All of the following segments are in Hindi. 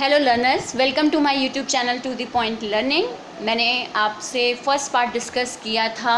Hello learners, welcome to my YouTube channel to the point learning. मैंने आपसे फर्स्ट पार्ट डिस्कस किया था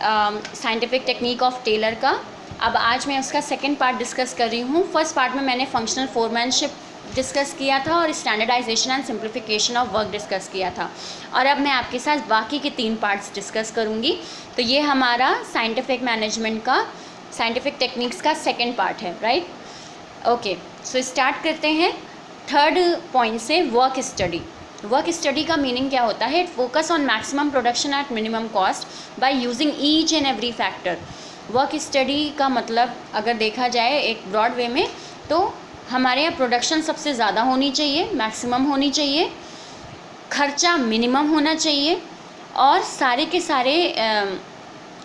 साइंटिफिक टेक्निक ऑफ टेलर का। अब आज मैं उसका सेकंड पार्ट डिस्कस कर रही हूँ। फर्स्ट पार्ट में मैंने फंक्शनल फोरमैनशिप डिस्कस किया था और standardisation and simplification of work discuss किया था, और अब मैं आपके साथ बाकी के 3 पार्ट्स डिस्कस करूँगी। तो ये हमारा साइंटिफिक मैनेजमेंट का, साइंटिफिक टेक्निक्स का सेकेंड पार्ट है, राइट। ओके, सो स्टार्ट करते हैं थर्ड पॉइंट से। Work study. वर्क स्टडी का मीनिंग क्या होता है? Focus on maximum production at minimum cost by using each and every factor. Work study का मतलब अगर देखा जाए एक ब्रॉड वे में, तो हमारे यहाँ प्रोडक्शन सबसे ज़्यादा होनी चाहिए, मैक्सिमम होनी चाहिए, खर्चा मिनिमम होना चाहिए, और सारे के सारे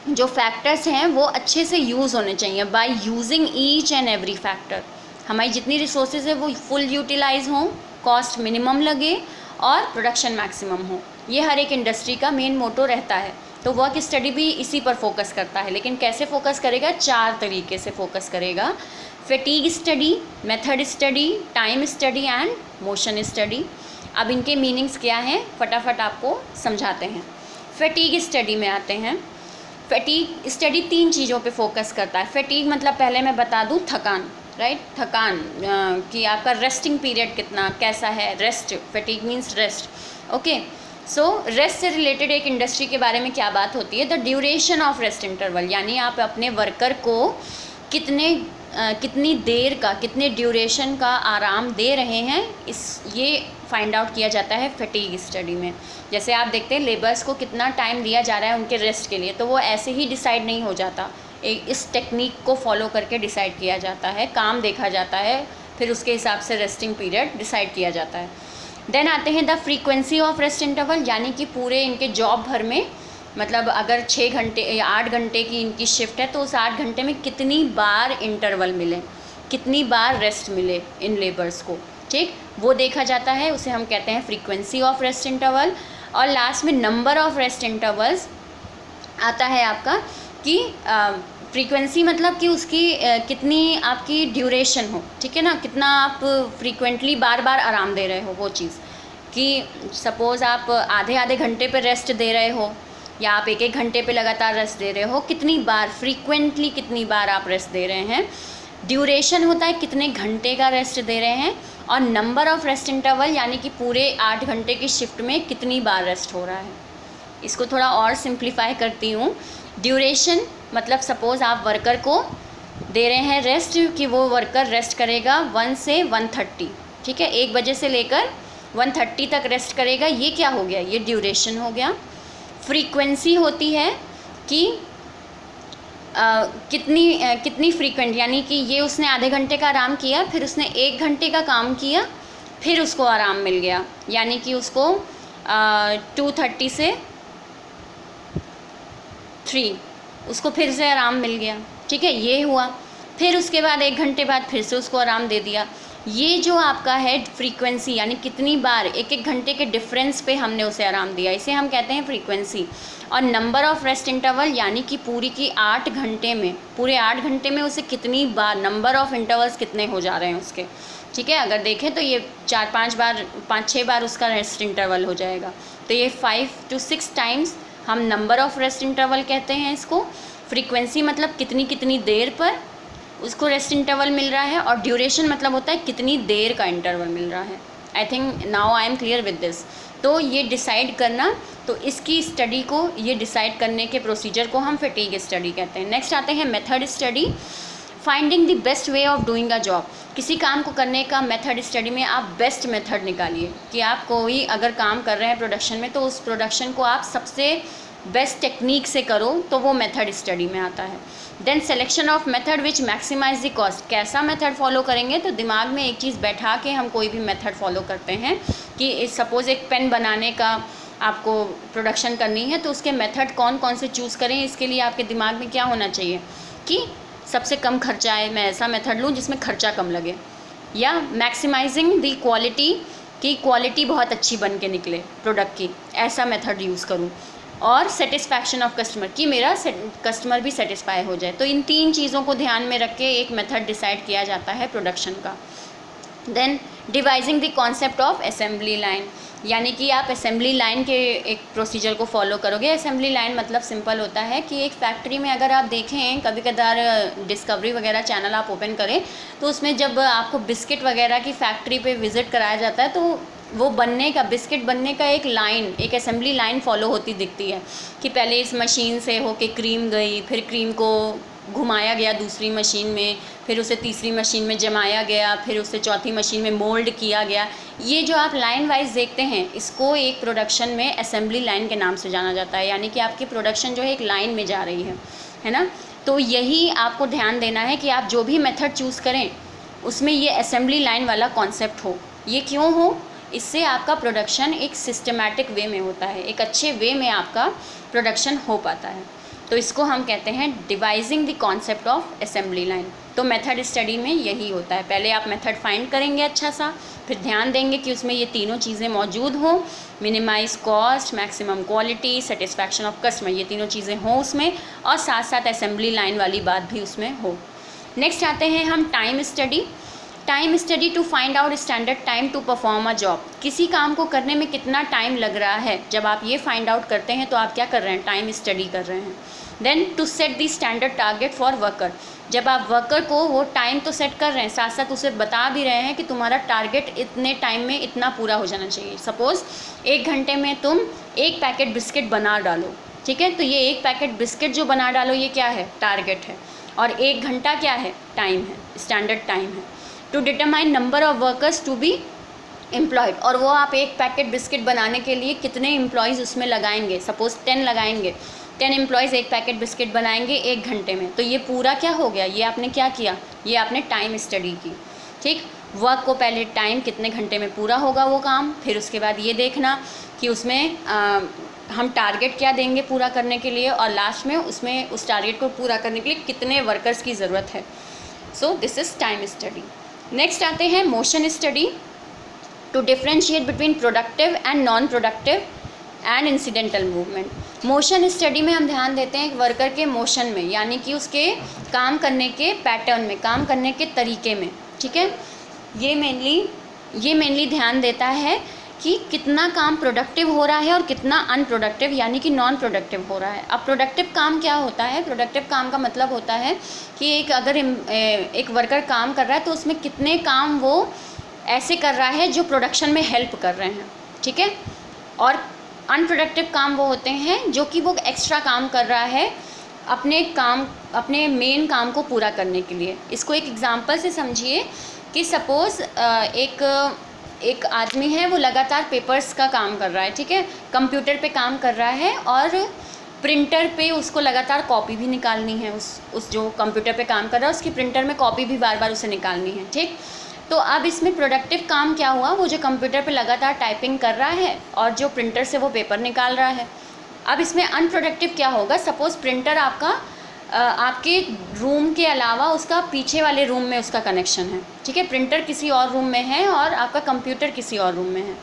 जो फैक्टर्स हैं वो अच्छे से यूज़ होने चाहिए। By using each and every factor, हमारी जितनी रिसोर्सेज है वो फुल यूटिलाइज हों, कॉस्ट मिनिमम लगे और प्रोडक्शन मैक्सिमम हो। ये हर एक इंडस्ट्री का मेन मोटो रहता है। तो वर्क स्टडी भी इसी पर फोकस करता है, लेकिन कैसे फोकस करेगा? 4 तरीके से फोकस करेगा। Fatigue study, method study, time study and motion study. अब इनके मीनिंग्स क्या हैं फटाफट आपको समझाते हैं। फैटीग स्टडी में आते हैं। फैटीग स्टडी 3 चीज़ों पे फोकस करता है। फैटीग मतलब पहले मैं बता दूं, थकान, राइट। थकान कि आपका रेस्टिंग पीरियड कितना कैसा है, rest. Fatigue means rest. Okay, so rest से रिलेटेड एक इंडस्ट्री के बारे में क्या बात होती है? The duration of rest interval, यानी आप अपने वर्कर को कितनी देर का, कितने ड्यूरेशन का आराम दे रहे हैं, ये फाइंड आउट किया जाता है फैटीग स्टडी में। जैसे आप देखते हैं लेबर्स को कितना टाइम दिया जा रहा है उनके रेस्ट के लिए, तो वो ऐसे ही डिसाइड नहीं हो जाता। इस टेक्निक को फॉलो करके डिसाइड किया जाता है, काम देखा जाता है, फिर उसके हिसाब से रेस्टिंग पीरियड डिसाइड किया जाता है। देन आते हैं the frequency of rest interval, यानी कि पूरे इनके जॉब भर में, मतलब अगर 6 घंटे या 8 घंटे की इनकी शिफ्ट है तो उस 8 घंटे में कितनी बार इंटरवल मिले, कितनी बार रेस्ट मिले इन लेबर्स को, ठीक, वो देखा जाता है। उसे हम कहते हैं फ्रीक्वेंसी ऑफ रेस्ट इंटरवल। और लास्ट में नंबर ऑफ रेस्ट इंटरवल्स आता है आपका, कि फ्रीक्वेंसी मतलब कि उसकी कितनी आपकी ड्यूरेशन हो, ठीक है ना, कितना आप फ्रीक्वेंटली बार बार आराम दे रहे हो वो चीज़। कि सपोज़ आप आधे आधे घंटे पे रेस्ट दे रहे हो, या आप 1-1 घंटे पे लगातार रेस्ट दे रहे हो, कितनी बार, फ्रीक्वेंटली कितनी बार आप रेस्ट दे रहे हैं। ड्यूरेशन होता है कितने घंटे का रेस्ट दे रहे हैं, और नंबर ऑफ रेस्ट इंटरवल यानी कि पूरे 8 घंटे की शिफ्ट में कितनी बार रेस्ट हो रहा है। इसको थोड़ा और सिंप्लीफाई करती हूँ। ड्यूरेशन मतलब सपोज़ आप वर्कर को दे रहे हैं रेस्ट, कि वो वर्कर रेस्ट करेगा 1 से 1:30, ठीक है, 1 बजे से लेकर 1:30 तक रेस्ट करेगा। ये क्या हो गया? ये ड्यूरेशन हो गया। फ्रीक्वेंसी होती है कि कितनी फ्रीक्वेंट, यानी कि ये उसने आधे घंटे का आराम किया, फिर उसने 1 घंटे का काम किया, फिर उसको आराम मिल गया, यानी कि उसको 2:30 से 3 उसको फिर से आराम मिल गया, ठीक है, ये हुआ। फिर उसके बाद 1 घंटे बाद फिर से उसको आराम दे दिया। ये जो आपका है फ्रीक्वेंसी, यानी कितनी बार 1-1 घंटे के डिफरेंस पे हमने उसे आराम दिया, इसे हम कहते हैं फ्रीक्वेंसी। और नंबर ऑफ रेस्ट इंटरवल यानी कि पूरी की 8 घंटे में, पूरे 8 घंटे में उसे कितनी बार, नंबर ऑफ इंटरवल्स कितने हो जा रहे हैं उसके, ठीक है। अगर देखें तो ये 4-5 बार, 5-6 बार उसका रेस्ट इंटरवल हो जाएगा। तो ये 5 to 6 टाइम्स हम नंबर ऑफ रेस्ट इंटरवल कहते हैं इसको। फ्रीक्वेंसी मतलब कितनी देर पर उसको रेस्ट इंटरवल मिल रहा है, और ड्यूरेशन मतलब होता है कितनी देर का इंटरवल मिल रहा है। I think now I am clear with this. तो ये डिसाइड करना, तो इसकी स्टडी को, ये डिसाइड करने के प्रोसीजर को हम फैटीग स्टडी कहते हैं। नेक्स्ट आते हैं method study. Finding the best way of doing a job. किसी काम को करने का मेथड स्टडी में आप बेस्ट मेथड निकालिए, कि आप कोई अगर काम कर रहे हैं प्रोडक्शन में, तो उस प्रोडक्शन को आप सबसे बेस्ट टेक्निक से करो, तो वो मेथड स्टडी में आता है। Then selection of method which maximise the cost. कैसा मेथड फॉलो करेंगे? तो दिमाग में एक चीज़ बैठा के हम कोई भी मेथड फॉलो करते हैं, कि सपोज़ एक पेन बनाने का आपको प्रोडक्शन करनी है, तो उसके मेथड कौन कौन से चूज़ करें। इसके लिए आपके दिमाग में क्या होना चाहिए कि सबसे कम खर्चा है, मैं ऐसा मेथड लूँ जिसमें खर्चा कम लगे, या मैक्सिमाइजिंग द क्वालिटी, की क्वालिटी बहुत अच्छी बन के निकले प्रोडक्ट की, ऐसा मेथड यूज़ करूँ। और सेटिस्फैक्शन ऑफ कस्टमर, कि मेरा कस्टमर भी सेटिस्फाई हो जाए। तो इन 3 चीज़ों को ध्यान में रख के एक मेथड डिसाइड किया जाता है प्रोडक्शन का। Then devising the concept of assembly line, यानी कि आप असेंबली लाइन के एक प्रोसीजर को फॉलो करोगे। असेंबली लाइन मतलब सिंपल होता है कि एक फैक्ट्री में अगर आप देखें, कभी कदार डिस्कवरी वगैरह चैनल आप ओपन करें तो उसमें जब आपको बिस्किट वगैरह की फैक्ट्री पे विज़िट कराया जाता है तो वो बनने का, बिस्किट बनने का एक लाइन, एक असेंबली लाइन फॉलो होती दिखती है कि पहले इस मशीन से होके क्रीम गई, फिर क्रीम को घुमाया गया दूसरी मशीन में, फिर उसे तीसरी मशीन में जमाया गया, फिर उसे चौथी मशीन में मोल्ड किया गया। ये जो आप लाइन वाइज देखते हैं, इसको एक प्रोडक्शन में असेंबली लाइन के नाम से जाना जाता है, यानी कि आपकी प्रोडक्शन जो है एक लाइन में जा रही है ना। तो यही आपको ध्यान देना है कि आप जो भी मेथड चूज़ करें उसमें ये असेंबली लाइन वाला कॉन्सेप्ट हो। ये क्यों हो? इससे आपका प्रोडक्शन एक सिस्टमैटिक वे में होता है, एक अच्छे वे में आपका प्रोडक्शन हो पाता है। तो इसको हम कहते हैं devising the concept of assembly line. तो मेथड स्टडी में यही होता है, पहले आप मेथड फाइंड करेंगे अच्छा सा, फिर ध्यान देंगे कि उसमें ये तीनों चीज़ें मौजूद हों, minimise cost, maximum quality, satisfaction of customer, ये तीनों चीज़ें हों उसमें, और साथ साथ असेंबली लाइन वाली बात भी उसमें हो। नेक्स्ट आते हैं हम time study. Time study to find out standard time to perform a job. किसी काम को करने में कितना टाइम लग रहा है, जब आप ये फाइंड आउट करते हैं तो आप क्या कर रहे हैं? टाइम स्टडी कर रहे हैं। Then to set the standard target for worker. जब आप वर्कर को वो टाइम तो सेट कर रहे हैं, साथ साथ उसे बता भी रहे हैं कि तुम्हारा टारगेट इतने टाइम में इतना पूरा हो जाना चाहिए। सपोज़ 1 घंटे में तुम 1 पैकेट बिस्किट बना डालो, ठीक है, तो ये 1 पैकेट बिस्किट जो बना डालो ये क्या है? टारगेट है। और 1 घंटा क्या है? टाइम है, स्टैंडर्ड टाइम है। To determine number of workers to be employed, और वो आप 1 पैकेट बिस्किट बनाने के लिए कितने एम्प्लॉयज़ उसमें लगाएंगे। सपोज़ 10 लगाएंगे, 10 एम्प्लॉयज़ 1 पैकेट बिस्किट बनाएंगे 1 घंटे में। तो ये पूरा क्या हो गया? ये आपने क्या किया? ये आपने टाइम स्टडी की। ठीक, वर्क को पहले टाइम कितने घंटे में पूरा होगा वो काम, फिर उसके बाद ये देखना कि उसमें हम टारगेट क्या देंगे पूरा करने के लिए, और लास्ट में उसमें उस टारगेट को पूरा करने के लिए कितने वर्कर्स की ज़रूरत है। So this is time study. Next आते हैं motion study. To differentiate between productive and non productive and incidental movement. Motion study में हम ध्यान देते हैं एक वर्कर के मोशन में, यानी कि उसके काम करने के पैटर्न में, काम करने के तरीके में। ठीक है, ये मेनली ध्यान देता है कि कितना काम प्रोडक्टिव हो रहा है और कितना अनप्रोडक्टिव यानी कि नॉन प्रोडक्टिव हो रहा है। अब प्रोडक्टिव काम क्या होता है? प्रोडक्टिव काम का मतलब होता है कि अगर एक वर्कर काम कर रहा है तो उसमें कितने काम वो ऐसे कर रहा है जो प्रोडक्शन में हेल्प कर रहे हैं। ठीक है, और अनप्रोडक्टिव काम वो होते हैं जो कि वो एक्स्ट्रा काम कर रहा है अपने मेन काम को पूरा करने के लिए। इसको एक एग्जांपल से समझिए कि सपोज़ एक आदमी है, वो लगातार पेपर्स का काम कर रहा है। ठीक है, कंप्यूटर पे काम कर रहा है और प्रिंटर पे उसको लगातार कॉपी भी निकालनी है। उस जो कंप्यूटर पे काम कर रहा है उसकी प्रिंटर में कॉपी भी बार बार उसे निकालनी है। ठीक, तो अब इसमें प्रोडक्टिव काम क्या हुआ? वो जो कंप्यूटर पे लगातार टाइपिंग कर रहा है और जो प्रिंटर से वो पेपर निकाल रहा है। अब इसमें अनप्रोडक्टिव क्या होगा? सपोज़ प्रिंटर आपके रूम के अलावा उसका पीछे वाले रूम में उसका कनेक्शन है। ठीक है, प्रिंटर किसी और रूम में है और आपका कंप्यूटर किसी और रूम में है।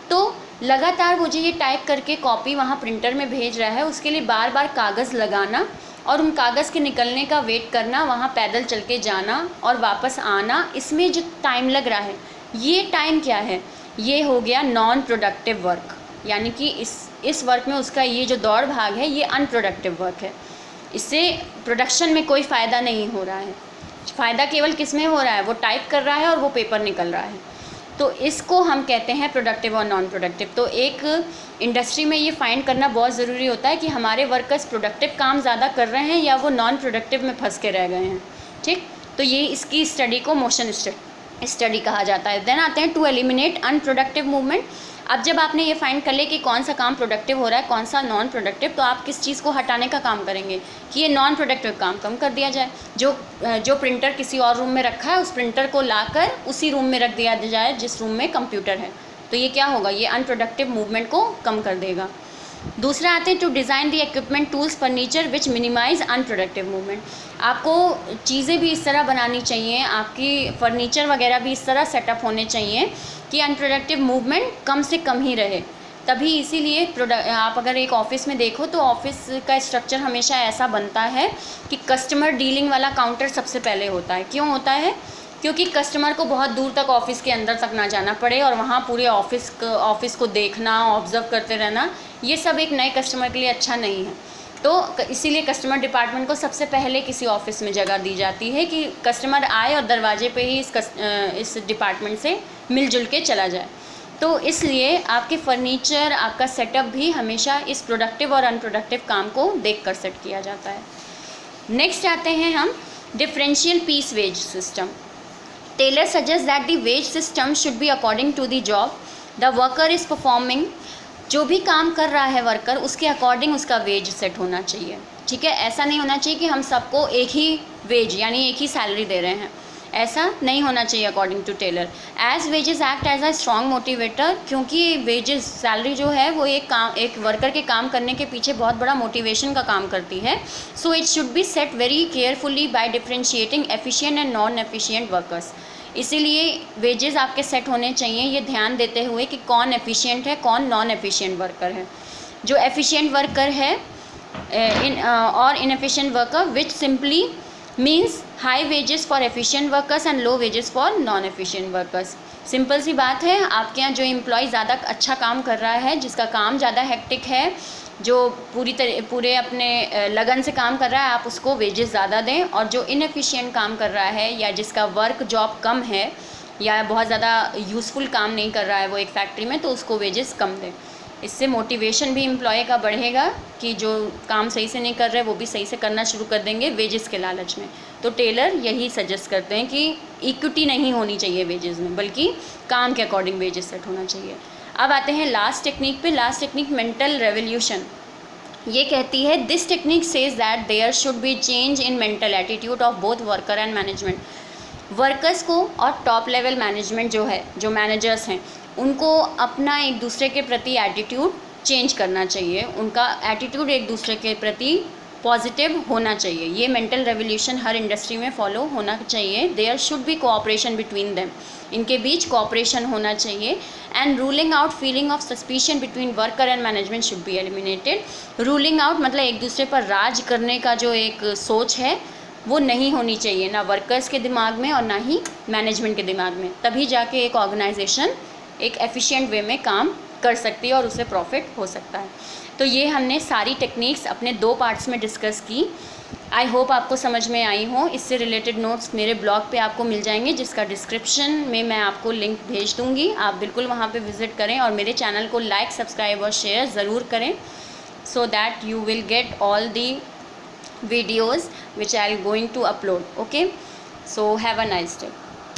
तो लगातार वो जो ये टाइप करके कॉपी वहाँ प्रिंटर में भेज रहा है, उसके लिए बार बार कागज़ लगाना और उन कागज़ के निकलने का वेट करना, वहाँ पैदल चल के जाना और वापस आना, इसमें जो टाइम लग रहा है ये टाइम क्या है? ये हो गया नॉन प्रोडक्टिव वर्क, यानी कि इस वर्क में उसका ये जो दौड़ भाग है ये अनप्रोडक्टिव वर्क है। इससे प्रोडक्शन में कोई फ़ायदा नहीं हो रहा है। फ़ायदा केवल किस में हो रहा है? वो टाइप कर रहा है और वो पेपर निकल रहा है। तो इसको हम कहते हैं प्रोडक्टिव और नॉन प्रोडक्टिव। तो एक इंडस्ट्री में ये फाइंड करना बहुत ज़रूरी होता है कि हमारे वर्कर्स प्रोडक्टिव काम ज़्यादा कर रहे हैं या वो नॉन प्रोडक्टिव में फंस के रह गए हैं। ठीक, तो ये इसकी स्टडी को मोशन स्टडी कहा जाता है। देन आते हैं टू एलिमिनेट अनप्रोडक्टिव मूवमेंट। अब जब आपने ये फाइंड कर ले कि कौन सा काम प्रोडक्टिव हो रहा है, कौन सा नॉन प्रोडक्टिव, तो आप किस चीज़ को हटाने का काम करेंगे कि ये नॉन प्रोडक्टिव काम कम कर दिया जाए। जो प्रिंटर किसी और रूम में रखा है उस प्रिंटर को लाकर उसी रूम में रख दिया जाए जिस रूम में कंप्यूटर है। तो ये क्या होगा? ये अनप्रोडक्टिव मूवमेंट को कम कर देगा। दूसरा आते हैं to design the equipment tools furniture which minimise unproductive movement. आपको चीज़ें भी इस तरह बनानी चाहिए, आपकी फर्नीचर वगैरह भी इस तरह सेटअप होने चाहिए कि अनप्रोडक्टिव मूवमेंट कम से कम ही रहे। तभी इसीलिए आप अगर एक ऑफ़िस में देखो तो ऑफ़िस का स्ट्रक्चर हमेशा ऐसा बनता है कि कस्टमर डीलिंग वाला काउंटर सबसे पहले होता है। क्यों होता है? क्योंकि कस्टमर को बहुत दूर तक ऑफिस के अंदर तक ना जाना पड़े और वहाँ पूरे ऑफिस को देखना, ऑब्जर्व करते रहना, ये सब एक नए कस्टमर के लिए अच्छा नहीं है। तो इसीलिए कस्टमर डिपार्टमेंट को सबसे पहले किसी ऑफिस में जगह दी जाती है कि कस्टमर आए और दरवाजे पे ही इस डिपार्टमेंट से मिलजुल के चला जाए। तो इसलिए आपके फर्नीचर, आपका सेटअप भी हमेशा इस प्रोडक्टिव और अनप्रोडक्टिव काम को देख कर सेट किया जाता है। नेक्स्ट आते हैं हम differential piece wage system. Taylor suggest that the wage system should be according to the job the worker is performing. जो भी काम कर रहा है वर्कर, उसके अकॉर्डिंग उसका वेज सेट होना चाहिए। ठीक है, ऐसा नहीं होना चाहिए कि हम सबको एक ही वेज यानी एक ही सैलरी दे रहे हैं, ऐसा नहीं होना चाहिए according to Taylor. As wages act as a strong motivator, क्योंकि वेजेस सैलरी जो है वो एक वर्कर के काम करने के पीछे बहुत बड़ा मोटिवेशन का काम करती है। So it should be set very carefully by differentiating efficient and non efficient workers. इसीलिए वेजेस आपके सेट होने चाहिए ये ध्यान देते हुए कि कौन एफिशिएंट है, कौन नॉन एफिशिएंट वर्कर है। जो एफिशिएंट वर्कर है और inefficient worker, which simply means high wages for efficient workers and low wages for non efficient workers. Simple सी बात है, आपके यहाँ जो एम्प्लॉय ज़्यादा अच्छा काम कर रहा है, जिसका काम ज़्यादा हेक्टिक है, जो पूरे अपने लगन से काम कर रहा है, आप उसको वेजेस ज़्यादा दें। और जो इनएफिशिएंट काम कर रहा है या जिसका वर्क जॉब कम है या बहुत ज़्यादा यूज़फुल काम नहीं कर रहा है वो एक फैक्ट्री में, तो उसको वेजेस कम दें। इससे मोटिवेशन भी एम्प्लॉय का बढ़ेगा कि जो काम सही से नहीं कर रहे वो भी सही से करना शुरू कर देंगे वेजेस के लालच में। तो टेलर यही सजेस्ट करते हैं कि इक्विटी नहीं होनी चाहिए वेजेस में, बल्कि काम के अकॉर्डिंग वेजेस सेट होना चाहिए। अब आते हैं लास्ट टेक्निक पे। Last technique mental revolution. ये कहती है this technique says that there should be change in mental attitude of both worker and management. Workers को और टॉप लेवल मैनेजमेंट जो है, जो मैनेजर्स हैं, उनको अपना एक दूसरे के प्रति एटीट्यूड चेंज करना चाहिए। उनका एटीट्यूड एक दूसरे के प्रति पॉजिटिव होना चाहिए। ये मेंटल रेवोल्यूशन हर इंडस्ट्री में फॉलो होना चाहिए। There should be cooperation between them, इनके बीच कोऑपरेशन होना चाहिए। And ruling out feeling of suspicion between worker and management should be eliminated. Ruling out मतलब एक दूसरे पर राज करने का जो एक सोच है वो नहीं होनी चाहिए, ना वर्कर्स के दिमाग में और ना ही मैनेजमेंट के दिमाग में। तभी जाके एक ऑर्गेनाइजेशन एक एफिशिएंट वे में काम कर सकती है और उससे प्रॉफिट हो सकता है। तो ये हमने सारी टेक्निक्स अपने 2 पार्ट्स में डिस्कस की। आई होप आपको समझ में आई हो। इससे रिलेटेड नोट्स मेरे ब्लॉग पे आपको मिल जाएंगे, जिसका डिस्क्रिप्शन में मैं आपको लिंक भेज दूँगी। आप बिल्कुल वहाँ पे विज़िट करें और मेरे चैनल को लाइक, सब्सक्राइब और शेयर ज़रूर करें, so that you will get all the videos which I am going to upload. Okay, so have a nice day.